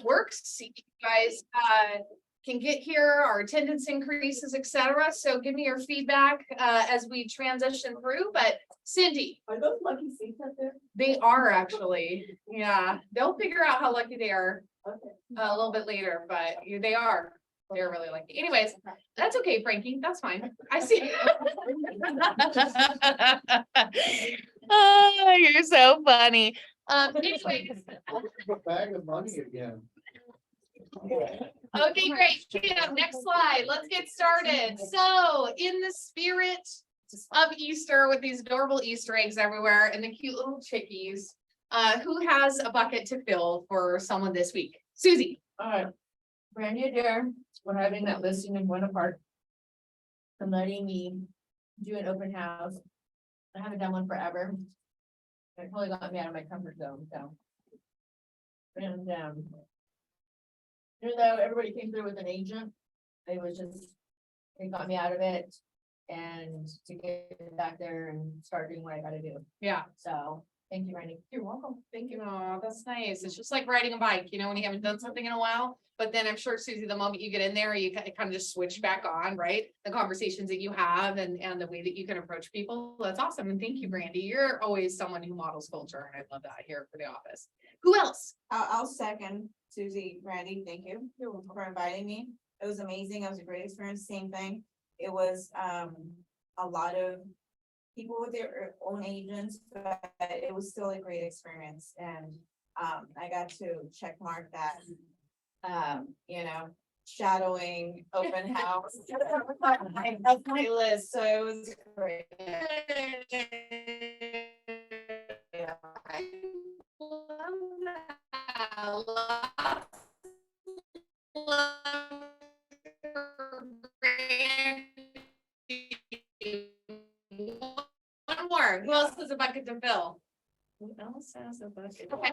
works. You guys can get here, our attendance increases, etc. So give me your feedback as we transition through. But Cindy, Are those lucky seats up there? they are actually, yeah, they'll figure out how lucky they are Okay. a little bit later, but they are. They're really lucky. Anyways, that's okay, Frankie. That's fine. I see. Oh, you're so funny. Anyways. A bag of money again. Okay, great. Kim, next slide. Let's get started. So in the spirit of Easter with these adorable Easter eggs everywhere and the cute little chickies, who has a bucket to fill for someone this week? Susie. All right. Brandy Adair, we're having that listing in Buena Park. I'm letting me do an open house. I haven't done one forever. It totally got me out of my comfort zone, so. And, even though everybody came through with an agent, it was just, it got me out of it. And to get back there and start doing what I gotta do. Yeah. So, thank you, Brandy. You're welcome. Thank you. Oh, that's nice. It's just like riding a bike, you know, when you haven't done something in a while. But then I'm sure, Susie, the moment you get in there, you kind of just switch back on, right? The conversations that you have and the way that you can approach people. That's awesome. And thank you, Brandy. You're always someone who models culture. And I love that here for the office. Who else? I'll second Susie, Brandy, thank you for inviting me. It was amazing. It was a great experience. Same thing. It was a lot of people with their own agents, but it was still a great experience. And I got to check mark that, you know, shadowing open house. That's my list. So it was great. Yeah, I love that. One more. Who else has a bucket to fill? Who else has a bucket? Okay.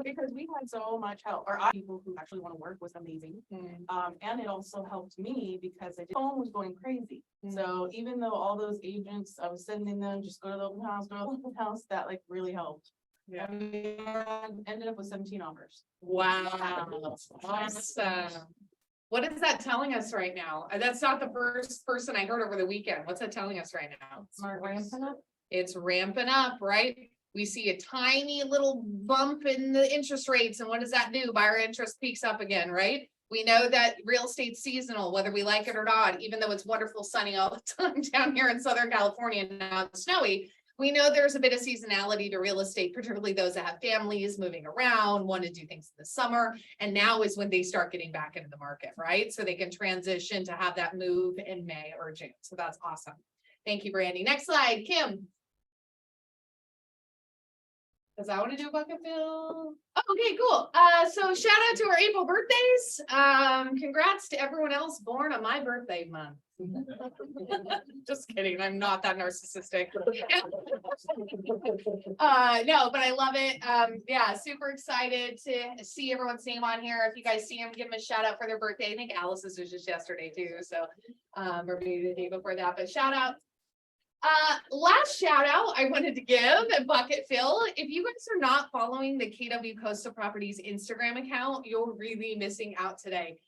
Because we had so much help, or people who actually want to work was amazing. And it also helped me because the phone was going crazy. So even though all those agents, I was sending them, just go to the open house, go to the open house, that like really helped. Yeah. I mean, ended up with 17 offers. Wow. Awesome. What is that telling us right now? That's not the first person I heard over the weekend. What's that telling us right now? Ramping up. It's ramping up, right? We see a tiny little bump in the interest rates. And what does that do? Buyer interest peaks up again, right? We know that real estate's seasonal, whether we like it or not, even though it's wonderful sunny all the time down here in Southern California and now it's snowy. We know there's a bit of seasonality to real estate, particularly those that have families moving around, want to do things in the summer. And now is when they start getting back into the market, right? So they can transition to have that move in May or June. So that's awesome. Thank you, Brandy. Next slide, Kim. Does I want to do a bucket fill? Oh, okay, cool. So shout out to our April birthdays. Congrats to everyone else born on my birthday month. Just kidding. I'm not that narcissistic. No, but I love it. Yeah, super excited to see everyone's name on here. If you guys see them, give them a shout out for their birthday. I think Alice's was just yesterday too. So, or maybe the day before that, but shout out. Last shout out I wanted to give a bucket fill. If you guys are not following the KW Coastal Properties Instagram account, you're really missing out today.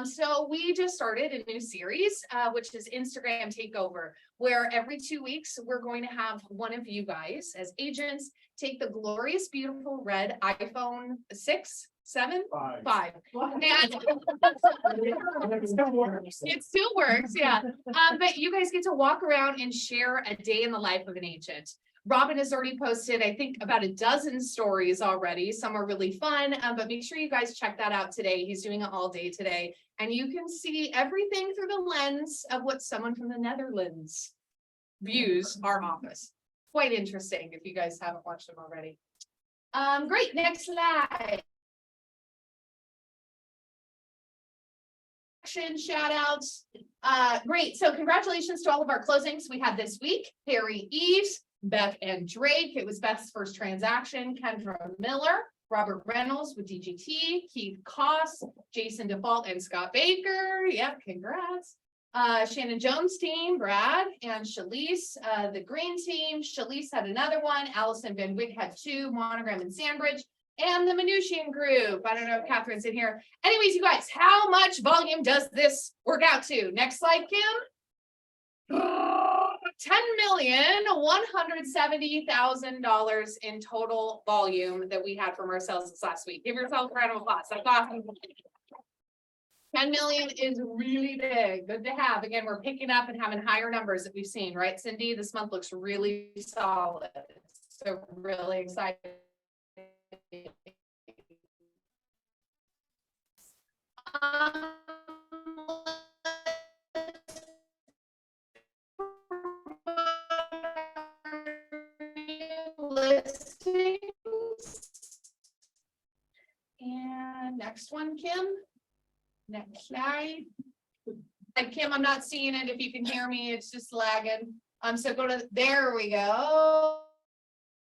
So we just started a new series, which is Instagram Takeover, where every 2 weeks, we're going to have one of you guys as agents take the glorious, beautiful red iPhone 6, 7, 5. And it still works, yeah. But you guys get to walk around and share a day in the life of an agent. Robin has already posted, I think, about a dozen stories already. Some are really fun, but make sure you guys check that out today. He's doing it all day today. And you can see everything through the lens of what someone from the Netherlands views our office. Quite interesting if you guys haven't watched them already. Great, next slide. Shout outs. Great. So congratulations to all of our closings we had this week. Harry Eves, Beth and Drake. It was Beth's first transaction. Kendra Miller, Robert Reynolds with DGT, Keith Koss, Jason Default, and Scott Baker. Yep, congrats. Shannon Jones team, Brad and Shalise, the green team. Shalise had another one. Allison Van Wyck had 2, Monogram and Sandbridge. And the Minutian group. I don't know if Catherine's in here. Anyways, you guys, how much volume does this work out to? Next slide, Kim. $10,170,000 in total volume that we had from our sales this last week. Give yourself a round of applause. That's awesome. 10 million is really big. Good to have. Again, we're picking up and having higher numbers that we've seen, right, Cindy? This month looks really solid. So really excited. Listings. And next one, Kim. Next slide. And Kim, I'm not seeing it. If you can hear me, it's just lagging. So go to, there we go.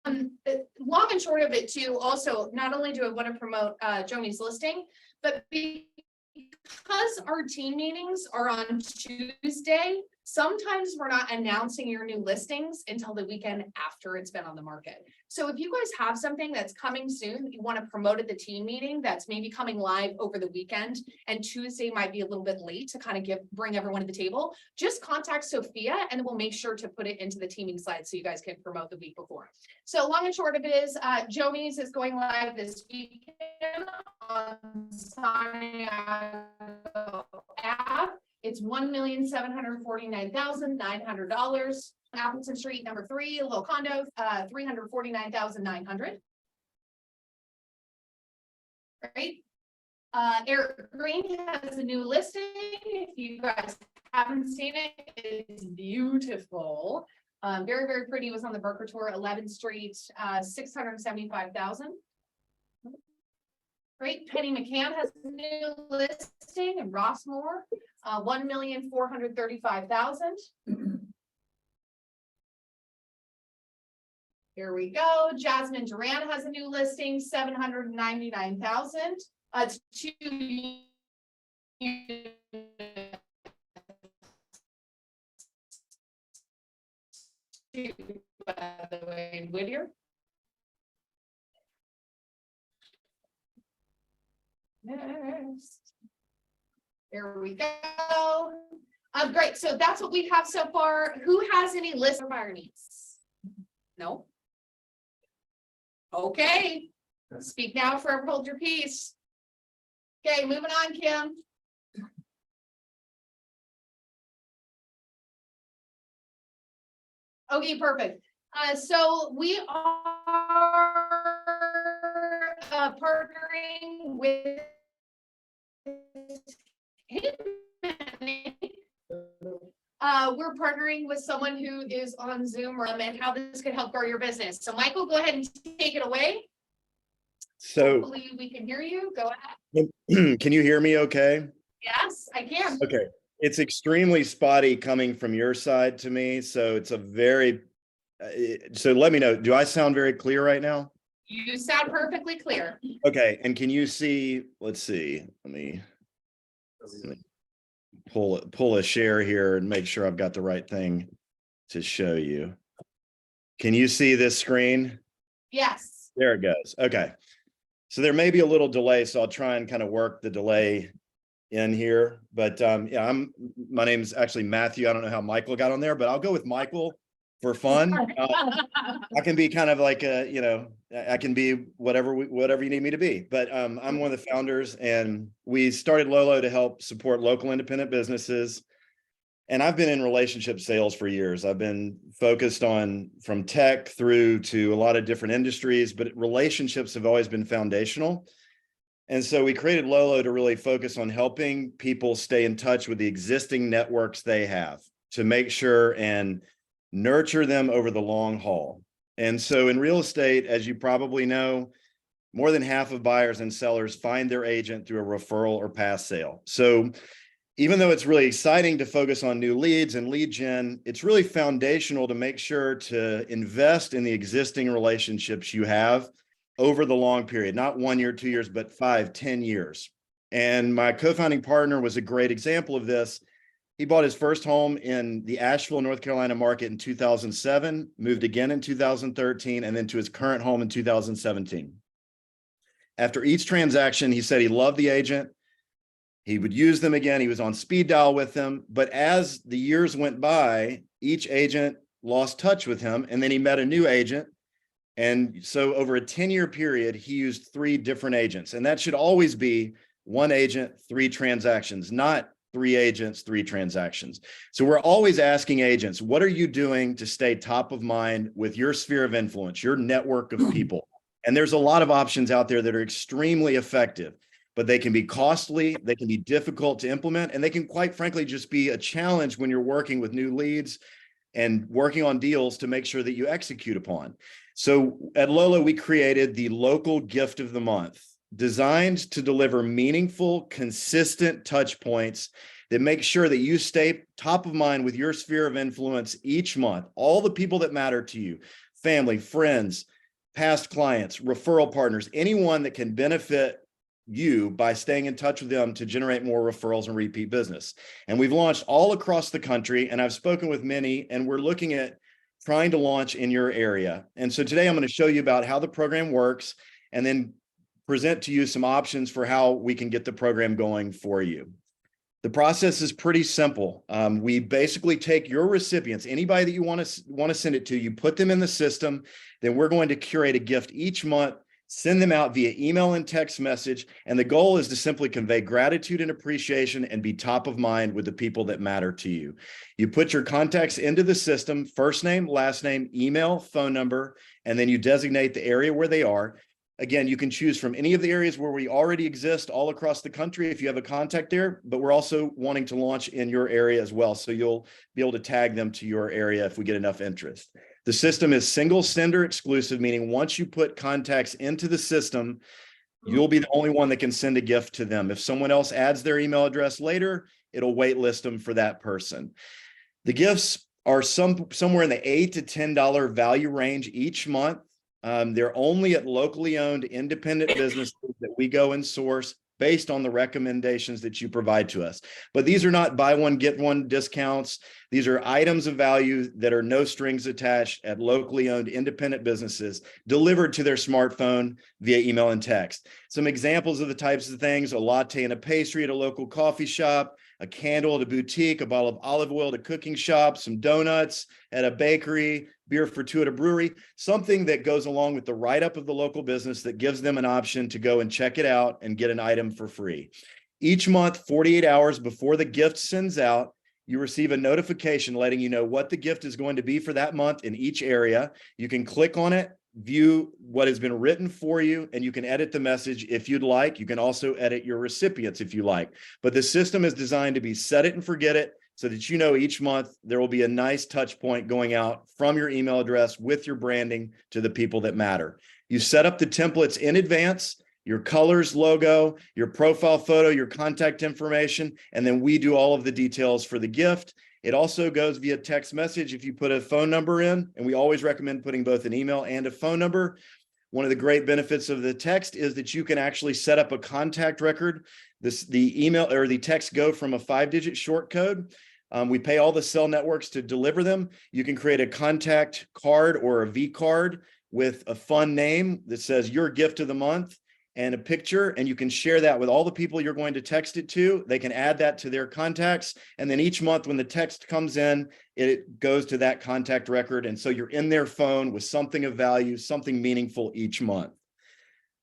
The long and short of it too, also, not only do I want to promote Joni's listing, but because our team meetings are on Tuesday, sometimes we're not announcing your new listings until the weekend after it's been on the market. So if you guys have something that's coming soon, you want to promote at the team meeting that's maybe coming live over the weekend, and Tuesday might be a little bit late to kind of bring everyone to the table, just contact Sophia and we'll make sure to put it into the teaming slide so you guys can promote the week before. So long and short of it is, Joni's is going live this weekend on Santiago Ave. It's $1,749,900. Appleton Street, number 3, little condo, $349,900. Right. Eric Green has a new listing. If you guys haven't seen it, it's beautiful. Very, very pretty. It was on the Burker Tour, 11th Street, $675,000. Great. Penny McCann has a new listing in Rossmore, $1,435,000. Here we go. Jasmine Duran has a new listing, $799,000. It's 2 by the way, in Whittier. Next. Here we go. Great. So that's what we have so far. Who has any list of buyer needs? No. Okay. Speak now, forever hold your peace. Okay, moving on, Kim. Okay, perfect. So we are partnering with we're partnering with someone who is on Zoom and how this could help grow your business. So Michael, go ahead and take it away. So hopefully we can hear you. Go ahead. can you hear me okay? Yes, I can. Okay. It's extremely spotty coming from your side to me. So it's a very, so let me know, do I sound very clear right now? You sound perfectly clear. Okay. And can you see, let's see, let me pull a share here and make sure I've got the right thing to show you. Can you see this screen? Yes. There it goes. Okay. So there may be a little delay, so I'll try and kind of work the delay in here. But yeah, my name's actually Matthew. I don't know how Michael got on there, but I'll go with Michael for fun. I can be kind of like a, you know, I can be whatever you need me to be. But I'm one of the founders, and we started LoLo to help support local independent businesses. And I've been in relationship sales for years. I've been focused on from tech through to a lot of different industries, but relationships have always been foundational. And so we created LoLo to really focus on helping people stay in touch with the existing networks they have to make sure and nurture them over the long haul. And so in real estate, as you probably know, more than half of buyers and sellers find their agent through a referral or past sale. So even though it's really exciting to focus on new leads and lead gen, it's really foundational to make sure to invest in the existing relationships you have over the long period, not 1 year, 2 years, but 5, 10 years. And my co-founding partner was a great example of this. He bought his first home in the Asheville, North Carolina market in 2007, moved again in 2013, and then to his current home in 2017. After each transaction, he said he loved the agent. He would use them again. He was on speed dial with them. But as the years went by, each agent lost touch with him. And then he met a new agent. And so over a 10-year period, he used 3 different agents. And that should always be 1 agent, 3 transactions, not 3 agents, 3 transactions. So we're always asking agents, what are you doing to stay top of mind with your sphere of influence, your network of people? And there's a lot of options out there that are extremely effective, but they can be costly, they can be difficult to implement, and they can quite frankly just be a challenge when you're working with new leads and working on deals to make sure that you execute upon. So at LoLo, we created the local gift of the month, designed to deliver meaningful, consistent touch points that make sure that you stay top of mind with your sphere of influence each month. All the people that matter to you, family, friends, past clients, referral partners, anyone that can benefit you by staying in touch with them to generate more referrals and repeat business. And we've launched all across the country, and I've spoken with many, and we're looking at trying to launch in your area. And so today I'm going to show you about how the program works and then present to you some options for how we can get the program going for you. The process is pretty simple. We basically take your recipients, anybody that you want to send it to, you put them in the system, then we're going to curate a gift each month, send them out via email and text message. And the goal is to simply convey gratitude and appreciation and be top of mind with the people that matter to you. You put your contacts into the system, first name, last name, email, phone number, and then you designate the area where they are. Again, you can choose from any of the areas where we already exist all across the country if you have a contact there, but we're also wanting to launch in your area as well. So you'll be able to tag them to your area if we get enough interest. The system is single sender exclusive, meaning once you put contacts into the system, you'll be the only one that can send a gift to them. If someone else adds their email address later, it'll waitlist them for that person. The gifts are somewhere in the $8 to $10 value range each month. They're only at locally owned independent businesses that we go and source based on the recommendations that you provide to us. But these are not buy one, get one discounts. These are items of value that are no strings attached at locally owned independent businesses delivered to their smartphone via email and text. Some examples of the types of things: a latte and a pastry at a local coffee shop, a candle at a boutique, a bottle of olive oil at a cooking shop, some donuts at a bakery, beer for 2 at a brewery, something that goes along with the write-up of the local business that gives them an option to go and check it out and get an item for free. Each month, 48 hours before the gift sends out, you receive a notification letting you know what the gift is going to be for that month in each area. You can click on it, view what has been written for you, and you can edit the message if you'd like. You can also edit your recipients if you like. But the system is designed to be set it and forget it, so that you know each month there will be a nice touch point going out from your email address with your branding to the people that matter. You set up the templates in advance, your colors, logo, your profile photo, your contact information, and then we do all of the details for the gift. It also goes via text message if you put a phone number in, and we always recommend putting both an email and a phone number. One of the great benefits of the text is that you can actually set up a contact record. The email or the text go from a 5-digit short code. We pay all the cell networks to deliver them. You can create a contact card or a V card with a fun name that says your gift of the month and a picture, and you can share that with all the people you're going to text it to. They can add that to their contacts. And then each month when the text comes in, it goes to that contact record. And so you're in their phone with something of value, something meaningful each month.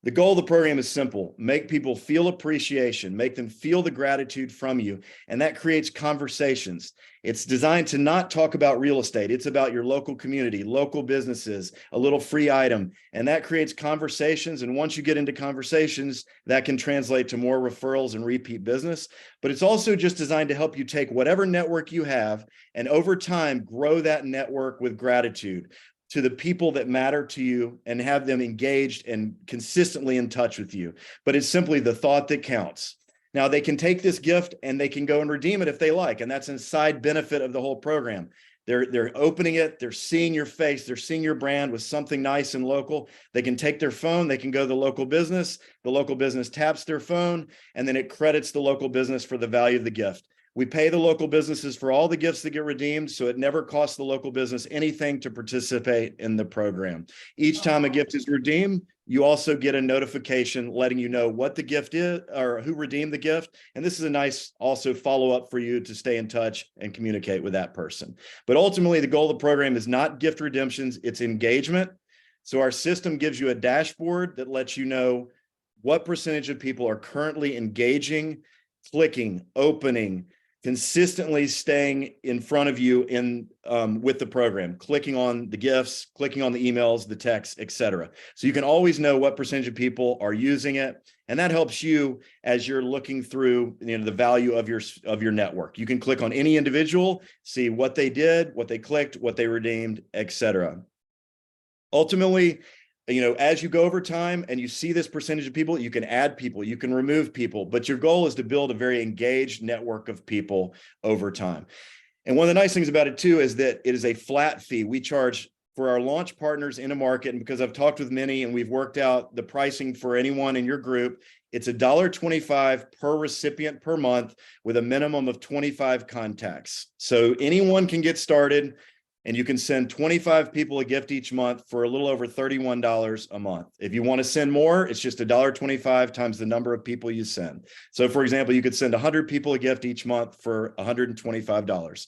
The goal of the program is simple: make people feel appreciation, make them feel the gratitude from you, and that creates conversations. It's designed to not talk about real estate. It's about your local community, local businesses, a little free item, and that creates conversations. And once you get into conversations, that can translate to more referrals and repeat business. But it's also just designed to help you take whatever network you have and over time grow that network with gratitude to the people that matter to you and have them engaged and consistently in touch with you. But it's simply the thought that counts. Now, they can take this gift and they can go and redeem it if they like. And that's a side benefit of the whole program. They're opening it, they're seeing your face, they're seeing your brand with something nice and local. They can take their phone, they can go to the local business taps their phone, and then it credits the local business for the value of the gift. We pay the local businesses for all the gifts that get redeemed, so it never costs the local business anything to participate in the program. Each time a gift is redeemed, you also get a notification letting you know what the gift is or who redeemed the gift. And this is a nice also follow-up for you to stay in touch and communicate with that person. But ultimately, the goal of the program is not gift redemptions, it's engagement. So our system gives you a dashboard that lets you know what percentage of people are currently engaging, clicking, opening, consistently staying in front of you in with the program, clicking on the gifts, clicking on the emails, the texts, etc. So you can always know what percentage of people are using it, and that helps you as you're looking through, you know, the value of your network. You can click on any individual, see what they did, what they clicked, what they redeemed, etc. Ultimately, you know, as you go over time and you see this percentage of people, you can add people, you can remove people, but your goal is to build a very engaged network of people over time. And one of the nice things about it too is that it is a flat fee. We charge for our launch partners in a market, and because I've talked with many and we've worked out the pricing for anyone in your group, it's $1.25 per recipient per month with a minimum of 25 contacts. So anyone can get started. And you can send 25 people a gift each month for a little over $31 a month. If you want to send more, it's just $1.25 times the number of people you send. So for example, you could send 100 people a gift each month for $125.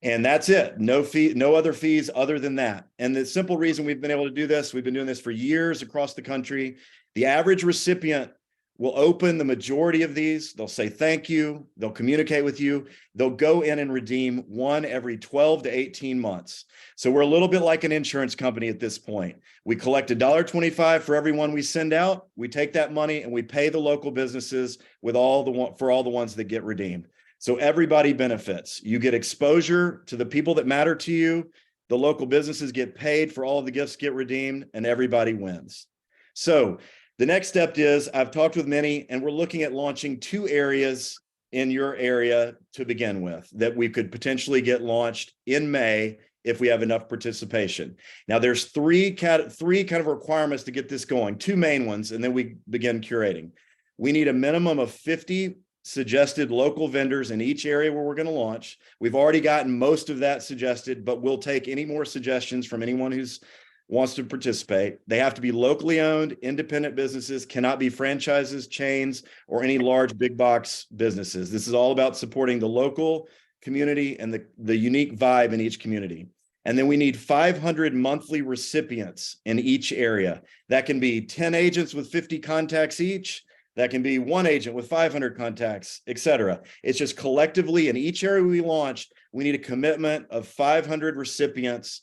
And that's it. No fee, no other fees other than that. And the simple reason we've been able to do this, we've been doing this for years across the country. The average recipient will open the majority of these. They'll say thank you. They'll communicate with you. They'll go in and redeem one every 12 to 18 months. So we're a little bit like an insurance company at this point. We collect $1.25 for every one we send out. We take that money and we pay the local businesses with all the ones that get redeemed. So everybody benefits. You get exposure to the people that matter to you. The local businesses get paid for all of the gifts get redeemed, and everybody wins. So the next step is, I've talked with many, and we're looking at launching 2 areas in your area to begin with that we could potentially get launched in May if we have enough participation. Now, there's three kind of requirements to get this going, 2 main ones, and then we begin curating. We need a minimum of 50 suggested local vendors in each area where we're going to launch. We've already gotten most of that suggested, but we'll take any more suggestions from anyone who's wants to participate. They have to be locally owned, independent businesses, cannot be franchises, chains, or any large big box businesses. This is all about supporting the local community and the unique vibe in each community. And then we need 500 monthly recipients in each area. That can be 10 agents with 50 contacts each. That can be 1 agent with 500 contacts, etc. It's just collectively in each area we launch, we need a commitment of 500 recipients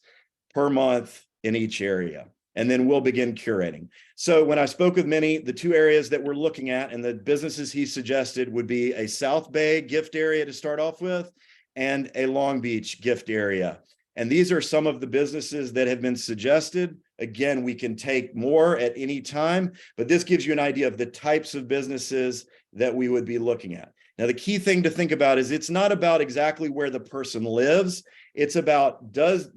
per month in each area, and then we'll begin curating. So when I spoke with many, the 2 areas that we're looking at and the businesses he suggested would be a South Bay gift area to start off with and a Long Beach gift area. And these are some of the businesses that have been suggested. Again, we can take more at any time, but this gives you an idea of the types of businesses that we would be looking at. Now, the key thing to think about is it's not about exactly where the person lives. It's about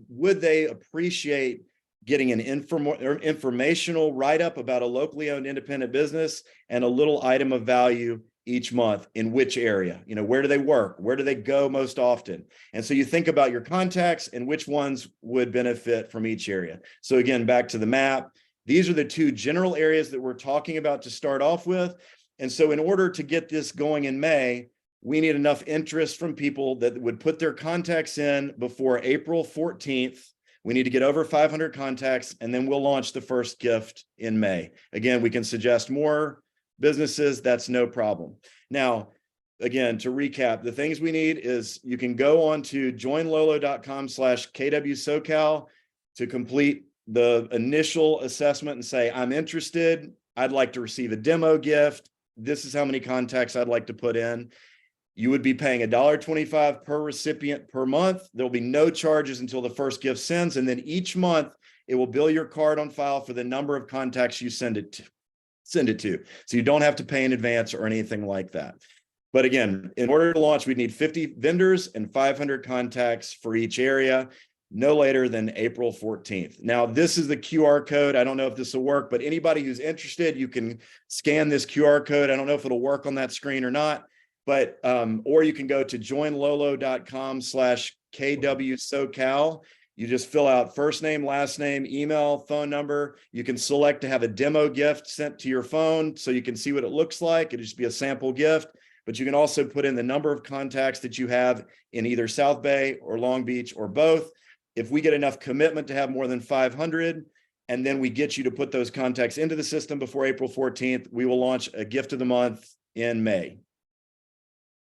would they appreciate getting an informational write-up about a locally owned independent business and a little item of value each month in which area, you know, where do they work? Where do they go most often? And so you think about your contacts and which ones would benefit from each area. So again, back to the map, these are the 2 general areas that we're talking about to start off with. And so in order to get this going in May, we need enough interest from people that would put their contacts in before April 14th. We need to get over 500 contacts, and then we'll launch the first gift in May. Again, we can suggest more businesses, that's no problem. Now, again, to recap, the things we need is you can go on to joinlolo.com/KWSocal to complete the initial assessment and say, I'm interested, I'd like to receive a demo gift. This is how many contacts I'd like to put in. You would be paying $1.25 per recipient per month. There'll be no charges until the first gift sends. And then each month it will bill your card on file for the number of contacts you send it to. So you don't have to pay in advance or anything like that. But again, in order to launch, we need 50 vendors and 500 contacts for each area, no later than April 14th. Now, this is the QR code. I don't know if this will work, but anybody who's interested, you can scan this QR code. I don't know if it'll work on that screen or not. But, or you can go to joinlolo.com/KWSocal You just fill out first name, last name, email, phone number. You can select to have a demo gift sent to your phone so you can see what it looks like. It'll just be a sample gift, but you can also put in the number of contacts that you have in either South Bay or Long Beach or both. If we get enough commitment to have more than 500, and then we get you to put those contacts into the system before April 14th, we will launch a gift of the month in May.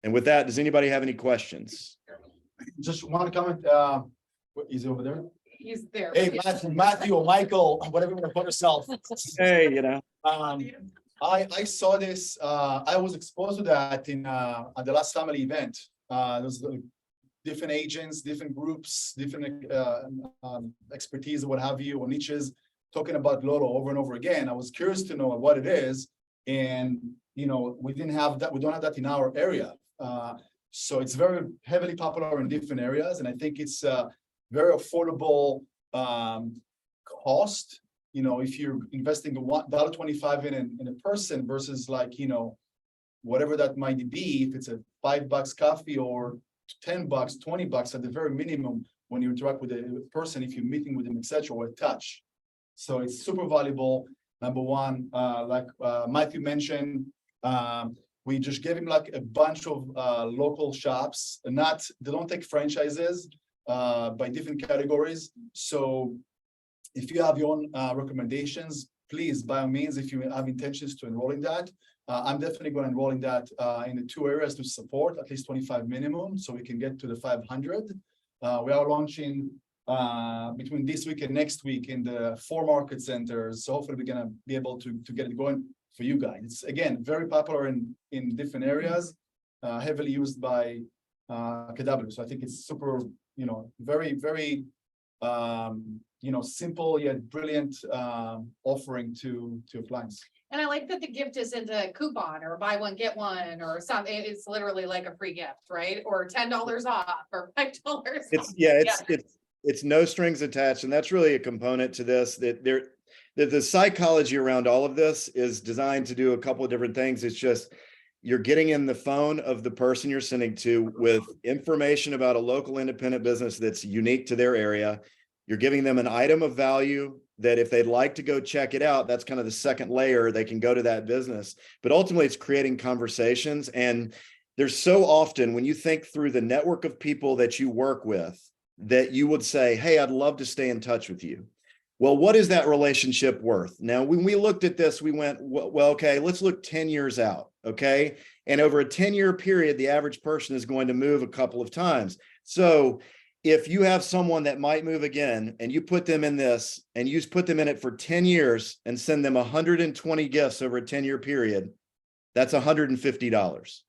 And with that, does anybody have any questions? Just one comment, is he over there? He's there. Hey, Matthew or Michael, whatever you want to call yourself. Hey, you know. I saw this, I was exposed to that in, at the last family event. There was different agents, different groups, different, expertise, what have you, or niches, talking about LoLo over and over again. I was curious to know what it is. And, you know, we didn't have that, we don't have that in our area. So it's very heavily popular in different areas. And I think it's, very affordable, cost. You know, if you're investing $1.25 in a person versus like, you know, whatever that might be, if it's a $5 coffee or $10, $20 at the very minimum, when you interact with a person, if you're meeting with them, etc., or a touch. So it's super valuable. Number one, like Matthew mentioned, we just gave him like a bunch of local shops, and they don't take franchises by different categories. So if you have your own recommendations, please, by all means, if you have intentions to enroll in that, I'm definitely going to enroll in that in the 2 areas to support at least 25 minimum, so we can get to the 500. We are launching between this week and next week in the 4 market centers. So hopefully we're going to be able to get it going for you guys. It's again very popular in different areas, heavily used by KW. So I think it's super, you know, very, very you know, simple yet brilliant offering to clients. And I like that the gift isn't a coupon or buy one, get one or something. It's literally like a free gift, right? Or $10 off or $5. It's no strings attached. And that's really a component to this, that the psychology around all of this is designed to do a couple of different things. It's just, you're getting in the phone of the person you're sending to with information about a local independent business that's unique to their area. You're giving them an item of value that if they'd like to go check it out, that's kind of the second layer, they can go to that business. But ultimately it's creating conversations. And there's so often when you think through the network of people that you work with, that you would say, hey, I'd love to stay in touch with you. Well, what is that relationship worth? Now, when we looked at this, we went, well, okay, let's look 10 years out, okay? And over a 10-year period, the average person is going to move a couple of times. So if you have someone that might move again and you put them in this and you put them in it for 10 years and send them 120 gifts over a 10-year period, that's $150,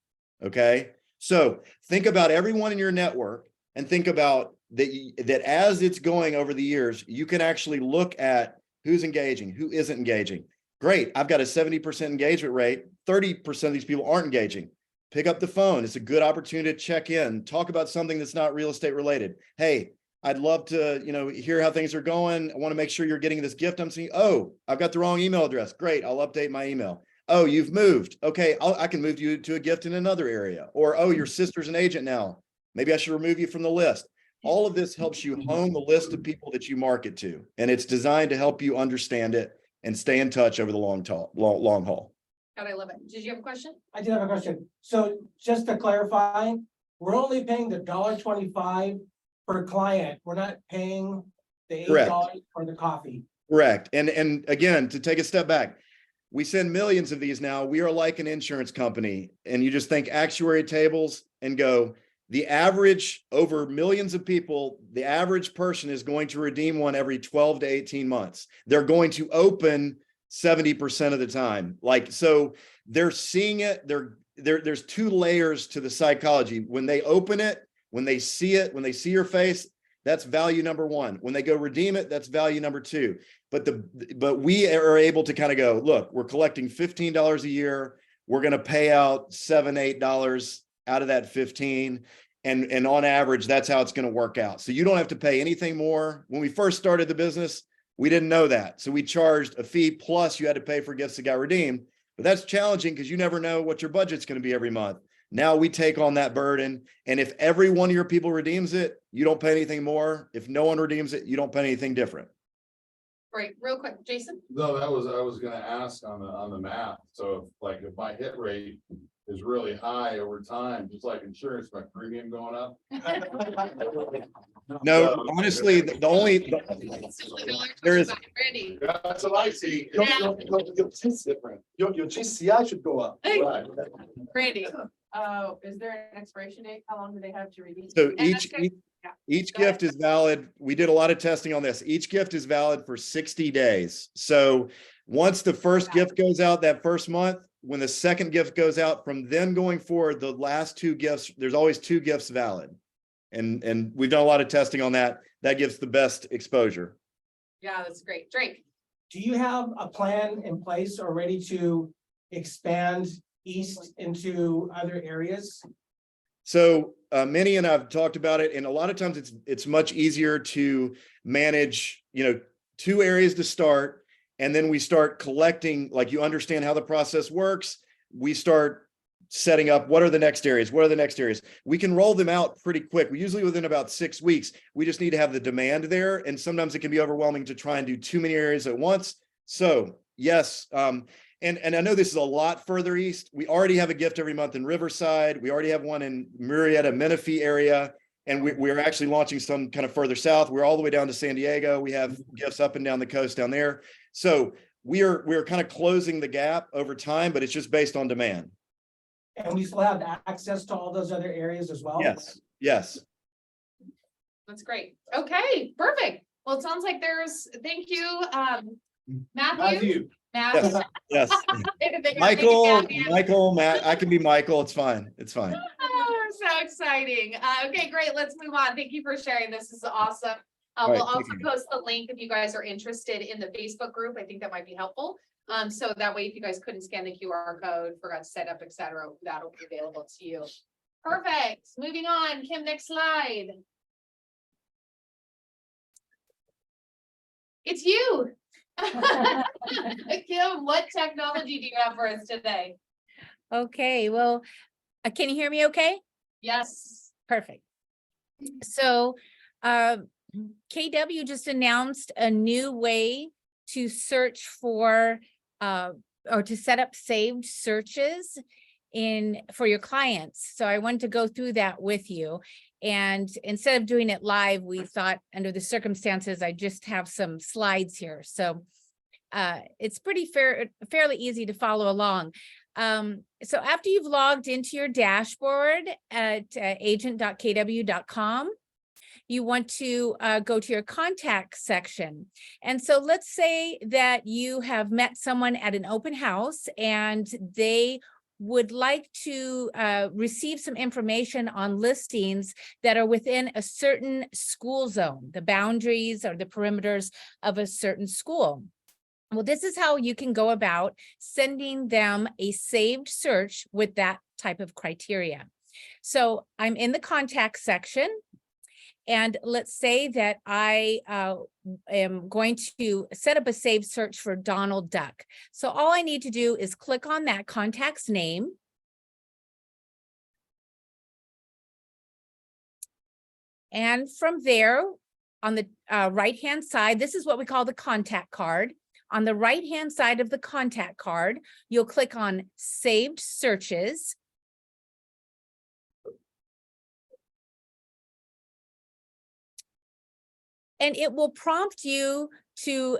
okay? So think about everyone in your network and think about that as it's going over the years, you can actually look at who's engaging, who isn't engaging. Great, I've got a 70% engagement rate. 30% of these people aren't engaging. Pick up the phone. It's a good opportunity to check in, talk about something that's not real estate related. Hey, I'd love to, you know, hear how things are going. I want to make sure you're getting this gift I'm seeing. Oh, I've got the wrong email address. Great, I'll update my email. Oh, you've moved. Okay, I can move you to a gift in another area. Or, oh, your sister's an agent now. Maybe I should remove you from the list. All of this helps you hone the list of people that you market to. And it's designed to help you understand it and stay in touch over the long haul. God, I love it. Did you have a question? I did have a question. So just to clarify, we're only paying the $1.25 per client. We're not paying the $8 for the coffee. Correct. And again, to take a step back, we send millions of these now. We are like an insurance company, and you just think actuary tables and go, the average over millions of people, the average person is going to redeem one every 12 to 18 months. They're going to open 70% of the time. Like, so they're seeing it. There's 2 layers to the psychology. When they open it, when they see it, when they see your face, that's value number 1. When they go redeem it, that's value number 2. But we are able to kind of go, look, we're collecting $15 a year. We're going to pay out $7, $8 out of that 15. And on average, that's how it's going to work out. So you don't have to pay anything more. When we first started the business, we didn't know that. So we charged a fee plus you had to pay for gifts that got redeemed. But that's challenging because you never know what your budget's going to be every month. Now we take on that burden. And if every one of your people redeems it, you don't pay anything more. If no one redeems it, you don't pay anything different. Great, real quick, Jason? No, I was gonna ask on the math. So if my hit rate is really high over time, just like insurance, my premium going up. No, honestly, the only, there is, Randy. That's what I see. Your different. Your GCI should go up. Right. Randy. Is there an expiration date? How long do they have to redeem? so And each, that's good. Yeah. each Go ahead. gift is valid. We did a lot of testing on this. Each gift is valid for 60 days. So once the first gift goes out that first month, when the second gift goes out, from then going forward, the last two gifts, there's always two gifts valid. And we've done a lot of testing on that. That gives the best exposure. Yeah, that's great. Drake. Do you have a plan in place already to expand east into other areas? So Minnie and I've talked about it, and a lot of times it's much easier to manage, two areas to start, and then we start collecting, like you understand how the process works. We start setting up what are the next areas, what are the next areas. We can roll them out pretty quick. We usually within about 6 weeks. We just need to have the demand there, and sometimes it can be overwhelming to try and do too many areas at once. So yes, and I know this is a lot further east. We already have a gift every month in Riverside. We already have one in Murrieta, Menifee area. And we're actually launching some kind of further south. We're all the way down to San Diego. We have gifts up and down the coast down there. So we're kind of closing the gap over time, but it's just based on demand. And we still have access to all those other areas as well? Yes, yes. That's great. Okay, perfect. Well, it sounds like thank you, Matthew. Yes, yes. They're making Michael, Matthew. Matt, I can be Michael. It's fine. It's fine. Oh, so exciting. Okay, great. Let's move on. Thank you for sharing. This is awesome. All We'll right, also thank you. post the link if you guys are interested in the Facebook group. I think that might be helpful. So that way, if you guys couldn't scan the QR code, forgot to set up, etc., that'll be available to you. Perfect. Moving on. Kim, next slide. It's you. Kim, what technology do you have for us today? Okay, well, can you hear me okay? Yes. Perfect. So KW just announced a new way to search for or to set up saved searches for your clients. So I wanted to go through that with you. And instead of doing it live, we thought under the circumstances, I just have some slides here. So it's pretty fairly easy to follow along. So after you've logged into your dashboard at agent.kw.com, you want to go to your contact section. And so let's say that you have met someone at an open house and they would like to receive some information on listings that are within a certain school zone, the boundaries or the perimeters of a certain school. Well, this is how you can go about sending them a saved search with that type of criteria. So I'm in the contact section. And let's say that I am going to set up a saved search for Donald Duck. So all I need to do is click on that contact's name. And from there, on the right-hand side, this is what we call the contact card. On the right-hand side of the contact card, you'll click on Saved Searches. And it will prompt you to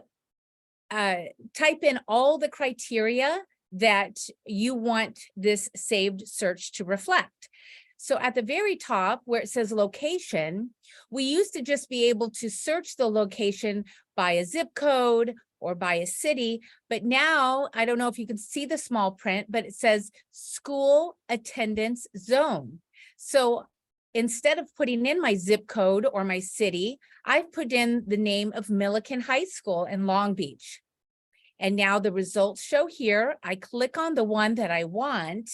type in all the criteria that you want this saved search to reflect. So at the very top where it says location, we used to just be able to search the location by a zip code or by a city, but now I don't know if you can see the small print, but it says school attendance zone. So instead of putting in my zip code or my city, I've put in the name of Milliken High School in Long Beach. And now the results show here. I click on the one that I want,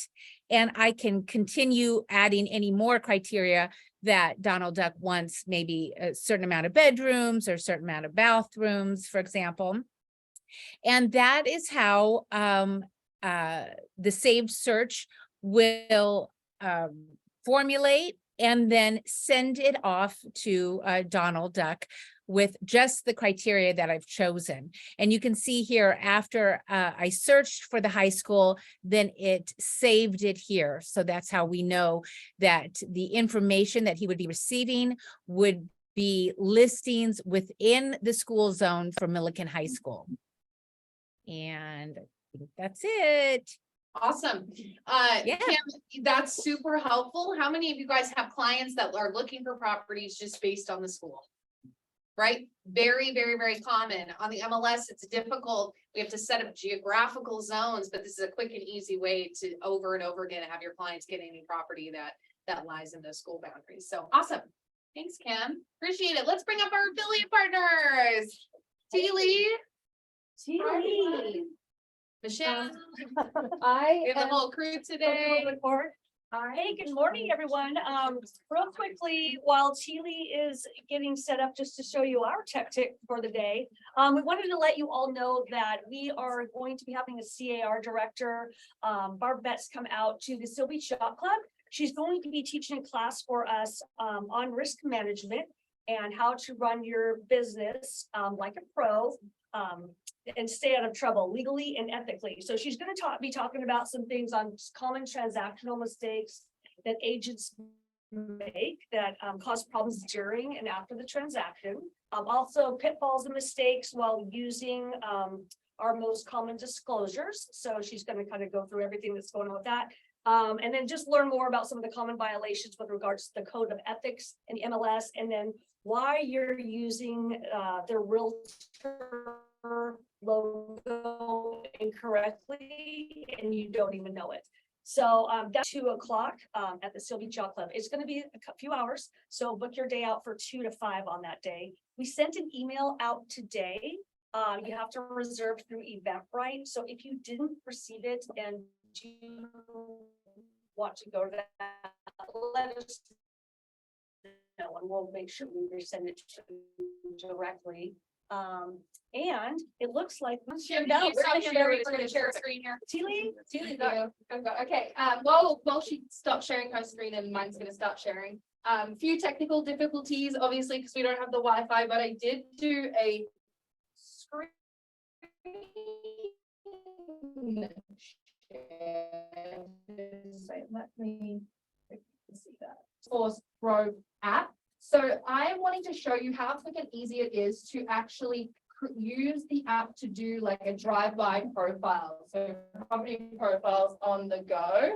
and I can continue adding any more criteria that Donald Duck wants, maybe a certain amount of bedrooms or a certain amount of bathrooms, for example. And that is how the saved search will formulate and then send it off to Donald Duck with just the criteria that I've chosen. And you can see here, after I searched for the high school, then it saved it here. So that's how we know that the information that he would be receiving would be listings within the school zone for Milliken High School. And I think that's it. Awesome. Yeah. Kim, that's super helpful. How many of you guys have clients that are looking for properties just based on the school? Right? Very, very, very common. On the MLS, it's difficult. We have to set up geographical zones, but this is a quick and easy way to over and over again have your clients get any property that lies in those school boundaries. So awesome. Thanks, Kim. Appreciate it. Let's bring up our affiliate partners. Teely. Michelle. We have the whole crew today. Hey, good morning, everyone. Real quickly, while Teely is getting set up just to show you our tech tip for the day, we wanted to let you all know that we are going to be having a CAR director, Barb Betts, come out to the Sylvie Shop Club. She's going to be teaching a class for us on risk management and how to run your business like a pro. And stay out of trouble legally and ethically. So she's going to be talking about some things on common transactional mistakes that agents make that cause problems during and after the transaction. Also pitfalls and mistakes while using our most common disclosures. So she's going to kind of go through everything that's going on with that. And then just learn more about some of the common violations with regards to the code of ethics and the MLS, and then why you're using the realtor logo incorrectly and you don't even know it. So that's 2 o'clock at the Sylvie Shop Club. It's going to be a few hours, so book your day out for 2 to 5 on that day. We sent an email out today. You have to reserve through Eventbrite. So if you didn't receive it and you want to go to that, let us know and we'll make sure we resend it to you directly. And it looks like We're gonna share a screen here. Teely, Okay, while she stops sharing her screen and mine's gonna stop sharing. Few technical difficulties, obviously, because we don't have the Wi-Fi, but I did do a screen share. Let me see that. Force Pro app. So I'm wanting to show you how quick and easy it is to actually use the app to do like a drive-by profile. So property profiles on the go.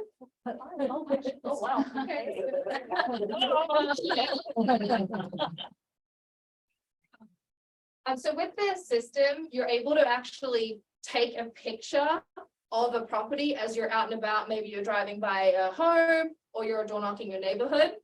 Oh wow. Okay. So with this system, you're able to actually take a picture of a property as you're out and about. Maybe you're driving by a home or you're door knocking your neighborhood.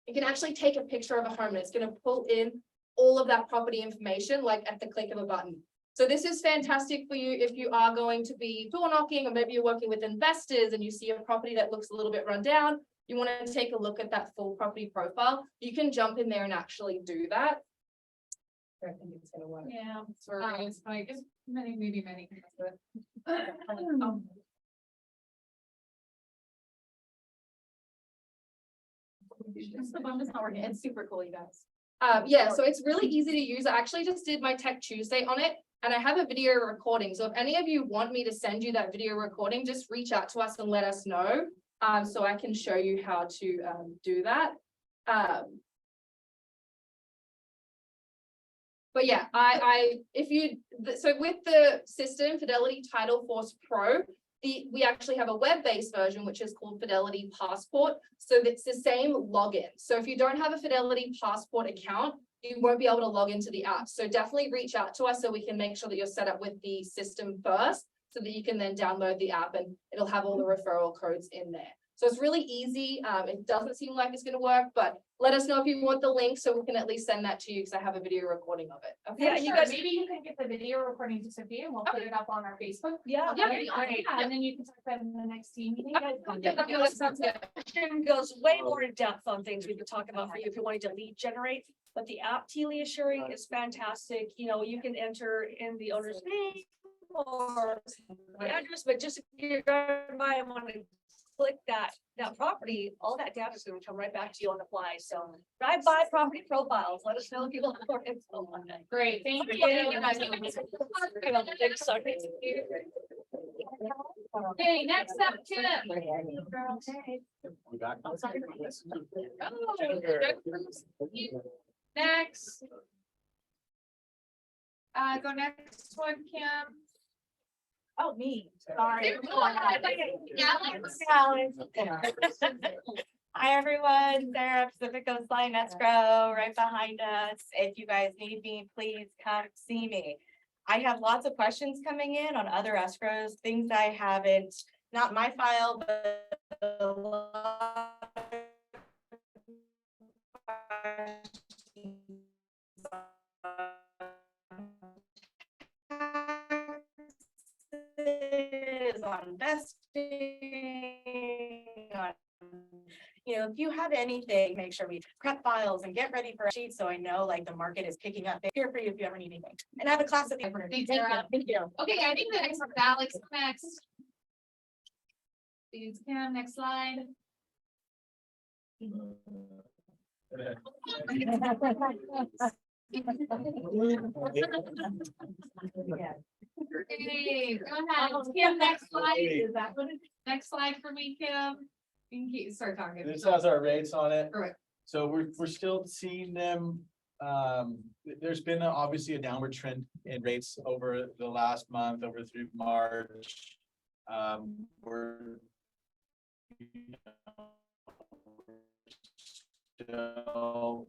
You can actually take a picture of a home and it's going to pull in all of that property information like at the click of a button. So this is fantastic for you if you are going to be door knocking, or maybe you're working with investors and you see a property that looks a little bit run down. You want to take a look at that full property profile. You can jump in there and actually do that. I think it's going to work. yeah. It's like many. It's super cool, you guys. Yeah, so it's really easy to use. I actually just did my Tech Tuesday on it, and I have a video recording. So if any of you want me to send you that video recording, just reach out to us and let us know. So I can show you how to do that. But yeah, so with the system, Fidelity Title Force Pro, we actually have a web-based version, which is called Fidelity Passport. So it's the same login. So if you don't have a Fidelity Passport account, you won't be able to log into the app. So definitely reach out to us so we can make sure that you're set up with the system first, so that you can then download the app and it'll have all the referral codes in there. So it's really easy. It doesn't seem like it's going to work, but let us know if you want the link so we can at least send that to you, because I have a video recording of it. Okay. Yeah, you guys, Maybe you can get the video recording to Sophia and we'll put it up on our Facebook. yeah. And then you can talk about it in the next team meeting. That sounds good. It goes way more in depth on things we could talk about for you if you wanted to lead generate. But the app Teely is sharing is fantastic. You know, you can enter in the owner's name or the address, but just if you're driving by and want to click that property, all that data is gonna come right back to you on the fly. So drive by property profiles. Let us know if you want more info on that. Great, thank you. Okay, next up, Tim. Next. Go next one, Kim. Oh, me, sorry. Alex. Hi, everyone. Sarah, Pacific Coast Line Escrow, right behind us. If you guys need me, please come see me. I have lots of questions coming in on other escrows, things I haven't, not my file, but a lot on investing, on, if you have anything, make sure we prep files and get ready for a sheet, so I know like the market is picking up. Here for you if you ever need anything. And I have a class at the. Thank you. Okay, I think the next one, Alex, next. Please, Kim, next slide. Okay, go ahead. Kim, next slide. Is that what it is? Next slide for me, Kim. You can start talking. This has our rates on it. Correct. So we're still seeing them. There's been obviously a downward trend in rates over the last month, over through March. We're still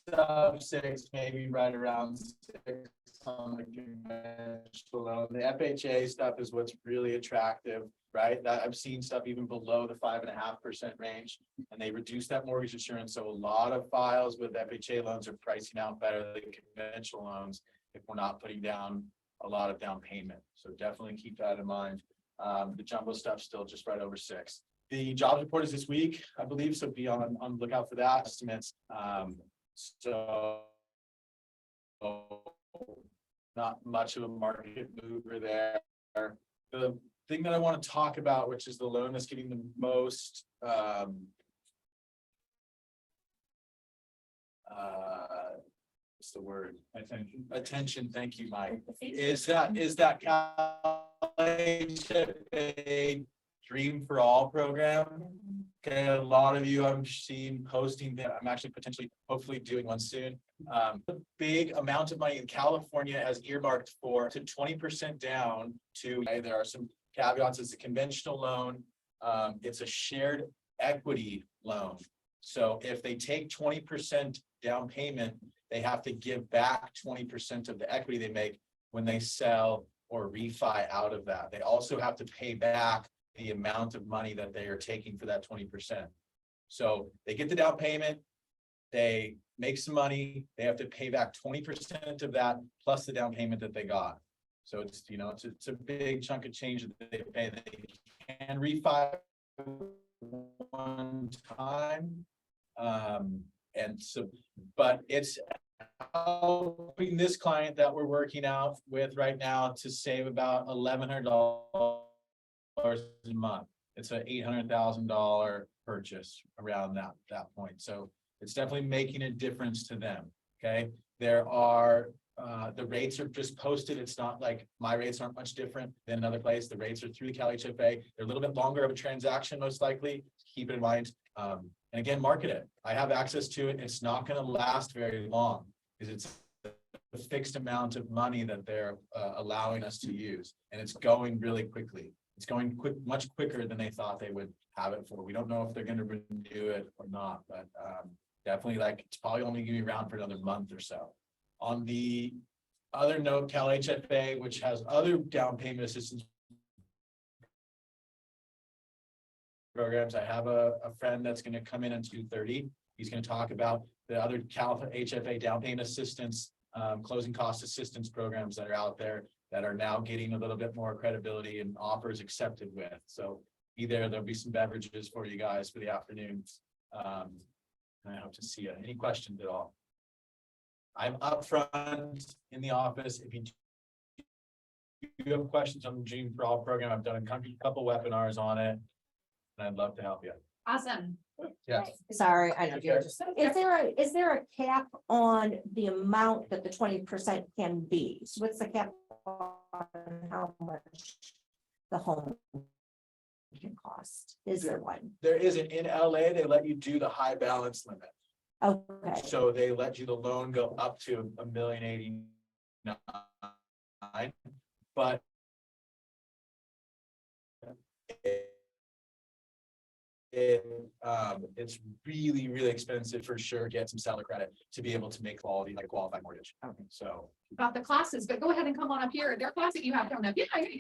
sub 6, maybe right around 6 on the conventional loan. The FHA stuff is what's really attractive, right? That I've seen stuff even below the 5.5% range, and they reduce that mortgage insurance. So a lot of files with FHA loans are pricing out better than conventional loans if we're not putting down a lot of down payment. So definitely keep that in mind. The jumbo stuff's still just right over 6. The jobs report is this week, I believe, so be on the lookout for that. Estimates. So not much of a market mover there. The thing that I want to talk about, which is the loan that's getting the most what's the word? Attention. Thank you, Mike. Is that KWCP Dream for All program? Okay, a lot of you I'm seeing posting that. I'm actually potentially, hopefully doing one soon. A big amount of money in California has earmarked for to 20% down to, there are some caveats. It's a conventional loan. It's a shared equity loan. So if they take 20% down payment, they have to give back 20% of the equity they make when they sell or refi out of that. They also have to pay back the amount of money that they are taking for that 20%. So they get the down payment, they make some money, they have to pay back 20% of that plus the down payment that they got. So it's, it's a big chunk of change that they pay. They can refi one time. And so, but it's helping this client that we're working out with right now to save about $1,100 a month. It's an $800,000 purchase around that point. So it's definitely making a difference to them. Okay. There are the rates are just posted. It's not like my rates aren't much different than another place. The rates are through the KWCP. They're a little bit longer of a transaction, most likely. Keep it in mind. And again, market it. I have access to it. It's not going to last very long because it's a fixed amount of money that they're allowing us to use. And it's going really quickly. It's going much quicker than they thought they would have it for. We don't know if they're going to renew it or not, but definitely it's probably only going to be around for another month or so. On the other note, KWCP, which has other down payment assistance programs. I have a friend that's going to come in at 2:30. He's going to talk about the other KWCP down payment assistance, closing cost assistance programs that are out there that are now getting a little bit more credibility and offers accepted with. So there'll be some beverages for you guys for the afternoon. I hope to see you. Any questions at all? I'm up front in the office. If you you have questions on the Gene for All program, I've done a couple webinars on it. And I'd love to help you. Awesome. Yes. Sorry, I know you're just. Is there a cap on the amount that the 20% can be? So what's the cap on how much the home can cost? Is there one? There isn't, in LA, they let you do the high balance limit. Okay, So they let you, the loan go up to $1,089,000, but it's really, really expensive for sure, get some seller credit to be able to make quality, like qualified mortgage. So. About the classes, but go ahead and come on up here. Their class that you have coming up. Yeah, I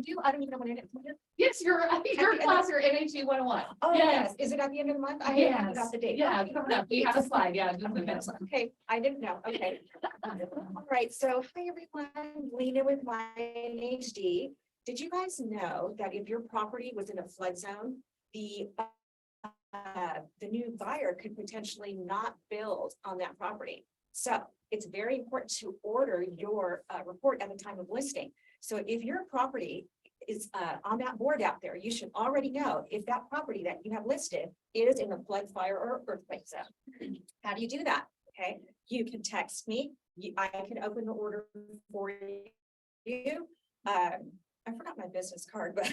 do, I don't even know when it is. yes, I think your class, your NHG 101. Oh, Yes. yes, is it at the end of the month? I Yes. haven't got the date. Yeah, coming up. We have a slide. Yeah. just a minute. Okay, I didn't know, okay. All right, so hi everyone, Lena with my NHD. Did you guys know that if your property was in a flood zone, the new buyer could potentially not build on that property? So it's very important to order your report at the time of listing. So if your property is on that board out there, you should already know if that property that you have listed is in a flood, fire, or earthquake zone. How do you do that? Okay, you can text me. I can open the order for you. I forgot my business card, but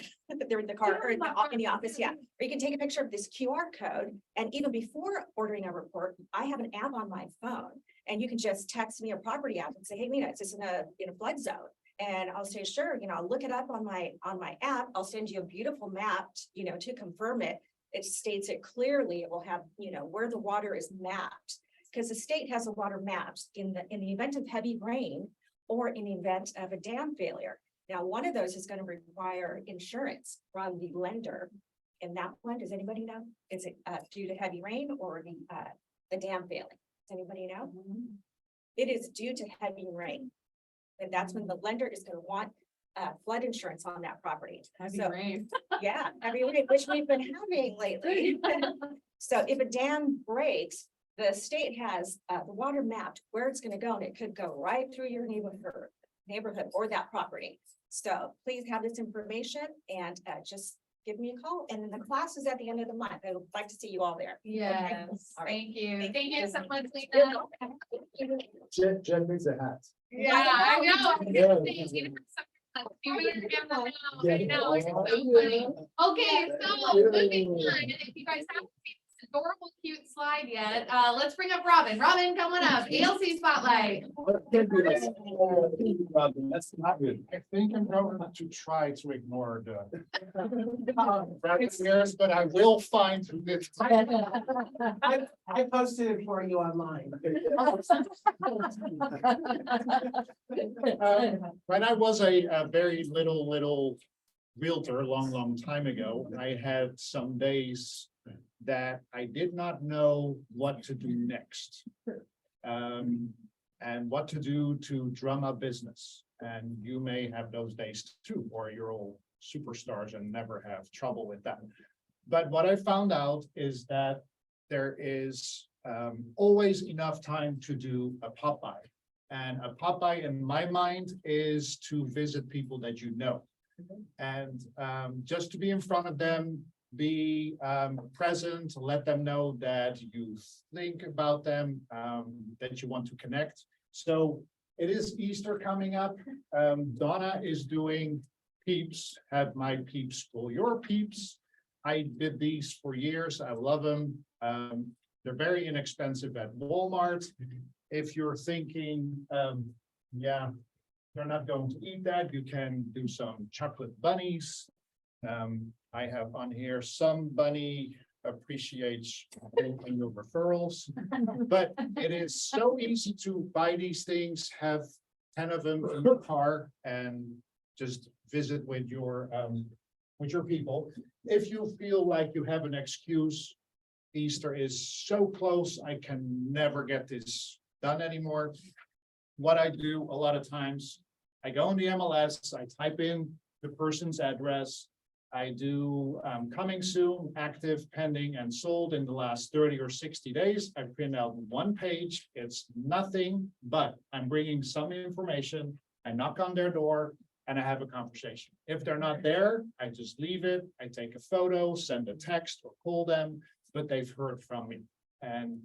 they're in the car or in the office. Yeah, or you can take a picture of this QR code, and even before ordering a report, I have an app on my phone, and you can just text me a property app and say, "Hey, Lena, is this in a flood zone?" And I'll say, "Sure." I'll look it up on my app. I'll send you a beautiful map, to confirm it. It states it clearly. It will have, where the water is mapped, because the state has a water maps in the event of heavy rain or in the event of a dam failure. Now, one of those is going to require insurance from the lender. And that one, does anybody know? Is it due to heavy rain or the dam failing? Does anybody know? It is due to heavy rain. And that's when the lender is going to want flood insurance on that property. Heavy So, rain. yeah, heavy rain, which we've been having lately. So if a dam breaks, the state has the water mapped where it's going to go, and it could go right through your neighborhood or that property. So please have this information and just give me a call. And then the class is at the end of the month. I would like to see you all there. Yes. All right. Thank you. Thank you so much, Lena. Jen makes a hat. Yeah, I know. Yeah. I know, it's so funny. Okay, so moving on, if you guys haven't seen this adorable cute slide yet, let's bring up Robin. Robin, come on up. ALC spotlight. That's not good. I think I'm going to try to ignore the practice, but I will find it. I posted it for you online. When I was a very little realtor a long time ago, I had some days that I did not know what to do next. And what to do to drum up business. And you may have those days too, or you're all superstars and never have trouble with that. But what I found out is that there is always enough time to do a pop-by. And a pop-by in my mind is to visit people that you know. And just to be in front of them, be present, let them know that you think about them, that you want to connect. So it is Easter coming up. Donna is doing peeps, have my peeps pull your peeps. I did these for years. I love them. They're very inexpensive at Walmart. If you're thinking, yeah, you're not going to eat that, you can do some chocolate bunnies. I have on here some bunny appreciates your referrals, but it is so easy to buy these things, have 10 of them in your car and just visit with your people. If you feel like you have an excuse, Easter is so close, I can never get this done anymore. What I do a lot of times, I go in the MLS, I type in the person's address, I do coming soon, active, pending, and sold in the last 30 or 60 days. I print out one page. It's nothing, but I'm bringing some information. I knock on their door. and I have a conversation. If they're not there, I just leave it. I take a photo, send a text or call them, but they've heard from me. And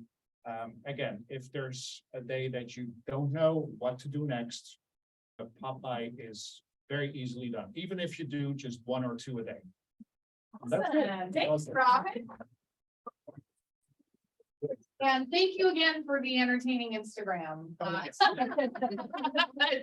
again, if there's a day that you don't know what to do next, a pop-by is very easily done, even if you do just 1 or 2 a day. That's it. Awesome. Thanks, Awesome. Robin. And thank you again for the entertaining Instagram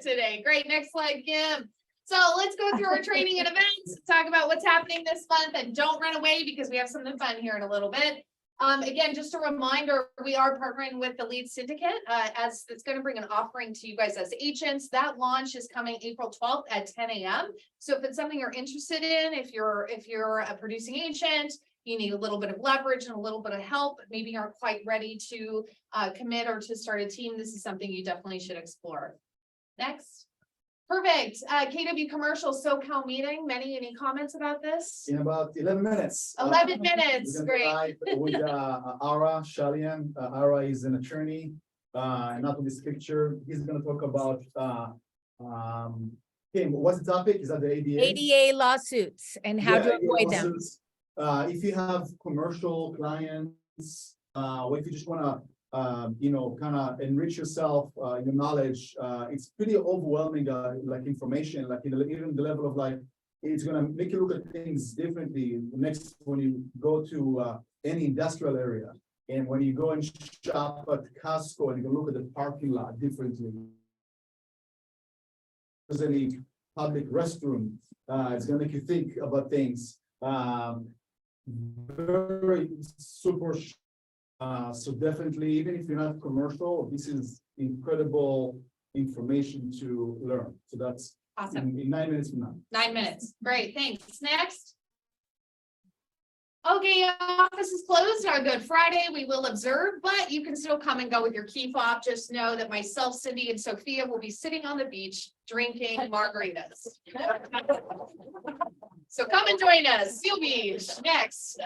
today. Great. Next slide, Kim. So let's go through our training and events, talk about what's happening this month, and don't run away because we have something fun here in a little bit. Again, just a reminder, we are partnering with the Lead Syndicate as it's going to bring an offering to you guys as agents. That launch is coming April 12th at 10 a.m. So if it's something you're interested in, if you're a producing agent, you need a little bit of leverage and a little bit of help, maybe aren't quite ready to commit or to start a team, this is something you definitely should explore. Next. Perfect. KW commercial SoCal meeting. Any comments about this? In about 11 minutes. 11 minutes. We're Great. gonna be live with Ara Shalian. Ara is an attorney, not with this picture. He's gonna talk about Kim, what's the topic? Is that the ADA? ADA lawsuits and how to Yeah, avoid them. lawsuits. If you have commercial clients, or if you just wanna, kind of enrich yourself, your knowledge, it's pretty overwhelming, like information, like even the level of like, it's gonna make you look at things differently. Next, when you go to any industrial area, and when you go and shop at Costco and you look at the parking lot differently. There's any public restroom, it's gonna make you think about things. Very super. So definitely, even if you're not commercial, this is incredible information to learn. So that's Awesome. in 9 minutes from now. 9 minutes. Great. Thanks. Next. Okay, office is closed on Good Friday. We will observe, but you can still come and go with your key fob. Just know that myself, Cindy, and Sophia will be sitting on the beach drinking margaritas. So come and join us. Seal Beach next.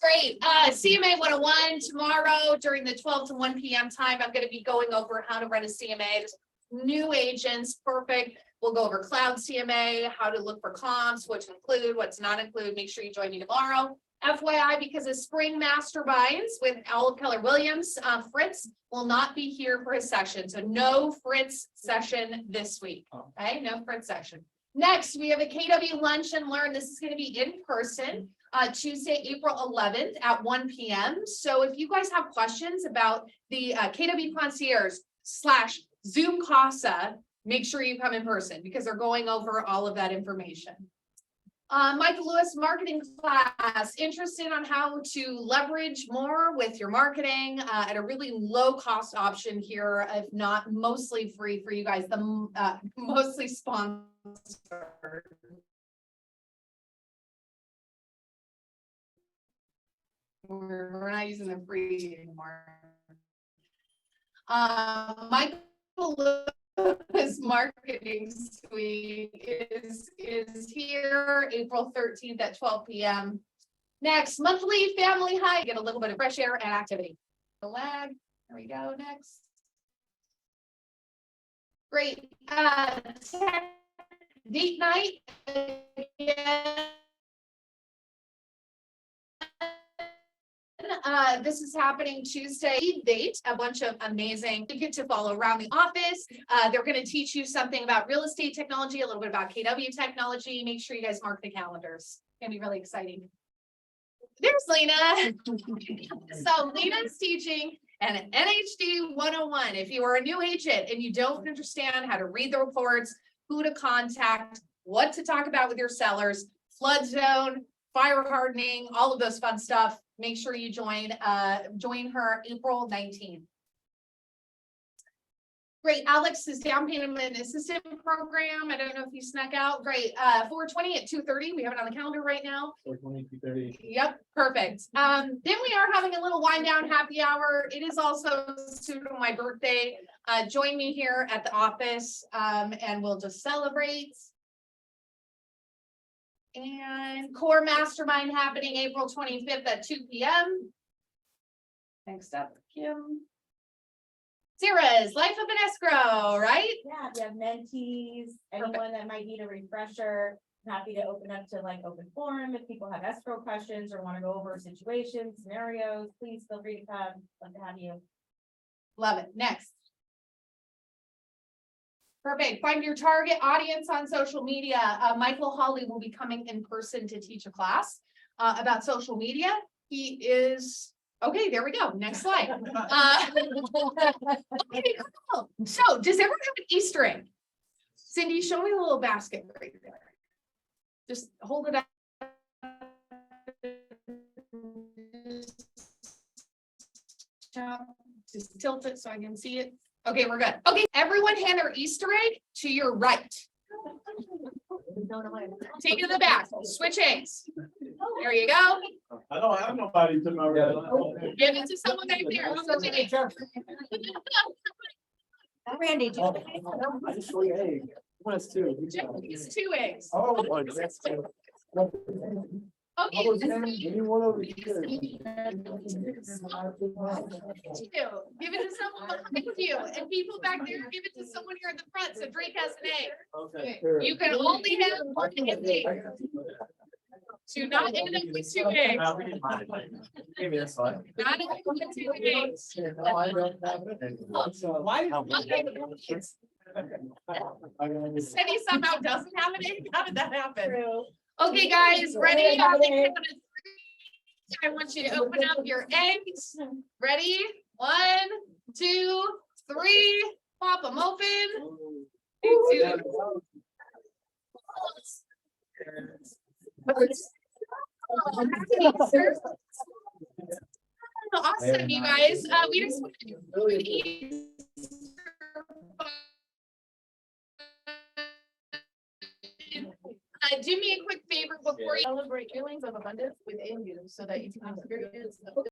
Great. CMA 101 tomorrow during the 12 to 1 p.m. time. I'm going to be going over how to run a CMA. New agents, perfect. We'll go over cloud CMA, how to look for comps, what to include, what's not include. Make sure you join me tomorrow. FYI, because of spring masterminds with Owl Keller Williams, Fritz will not be here for his session. So no Fritz session this week. Okay, no Fritz session. Next, we have a KW Lunch and Learn. This is going to be in person Tuesday, April 11th at 1 p.m. So if you guys have questions about the KW Concierge / Zoom CASA, make sure you come in person because they're going over all of that information. Michael Lewis marketing class, interested on how to leverage more with your marketing at a really low cost option here, if not mostly free for you guys, the mostly sponsored. We're not using the free anymore. Michael Lewis marketing suite is here April 13th at 12 p.m. Next, monthly family high, get a little bit of fresh air and activity. The lag, there we go, next. Great, date night. This is happening Tuesday. Date a bunch of amazing. You get to follow around the office. They're going to teach you something about real estate technology, a little bit about KW technology. Make sure you guys mark the calendars. It's going to be really exciting. There's Lena. So Lena's teaching an NHD 101. If you are a new agent and you don't understand how to read the reports, who to contact, what to talk about with your sellers, flood zone, fire hardening, all of those fun stuff. Make sure you join her April 19th. Great, Alex's down payment assistant program. I don't know if you snuck out. Great, 420 at 2:30. We have it on the calendar right now. 420, 2:30. Yep, perfect. Then we are having a little wind down happy hour. It is also soon my birthday. Join me here at the office and we'll just celebrate. And core mastermind happening April 25th at 2 p.m. Next up, Kim. Sarah's Life of an Escrow, right? Yeah, if you have mentees, anyone that might need a refresher, happy to open up to like open forum. If people have escrow questions or want to go over situations, scenarios, please feel free to come. Love to have you. Love it. Next. Perfect. Find your target audience on social media. Michael Hawley will be coming in person to teach a class about social media. He is, okay, there we go. Next slide. Okay, cool. So does everyone have an Easter egg? Cindy, show me the little basket right there. Just hold it up. Just tilt it so I can see it. Okay, we're good. Okay, everyone hand their Easter egg to your right. Take it to the back, switch eggs. There you go. I don't have nobody to my right. Give it to someone right there. Randy, do Jeff gets 2 eggs. Oh. Okay. Give it to someone behind you, and people back there, give it to someone here in the front, so Drake has an egg. Okay. You can only have 1 egg. Do not end up with 2 eggs. Give me this one. Not end up with 2 eggs. Why? Cindy somehow doesn't have an egg. How did that happen? Okay, guys, ready? On the count of 3, I want you to open up your eggs. Ready? 1, 2, 3. Pop them open. 2. Awesome, you guys. We just want to do me a quick favor before you Celebrate feelings of abundance within you so that you can experience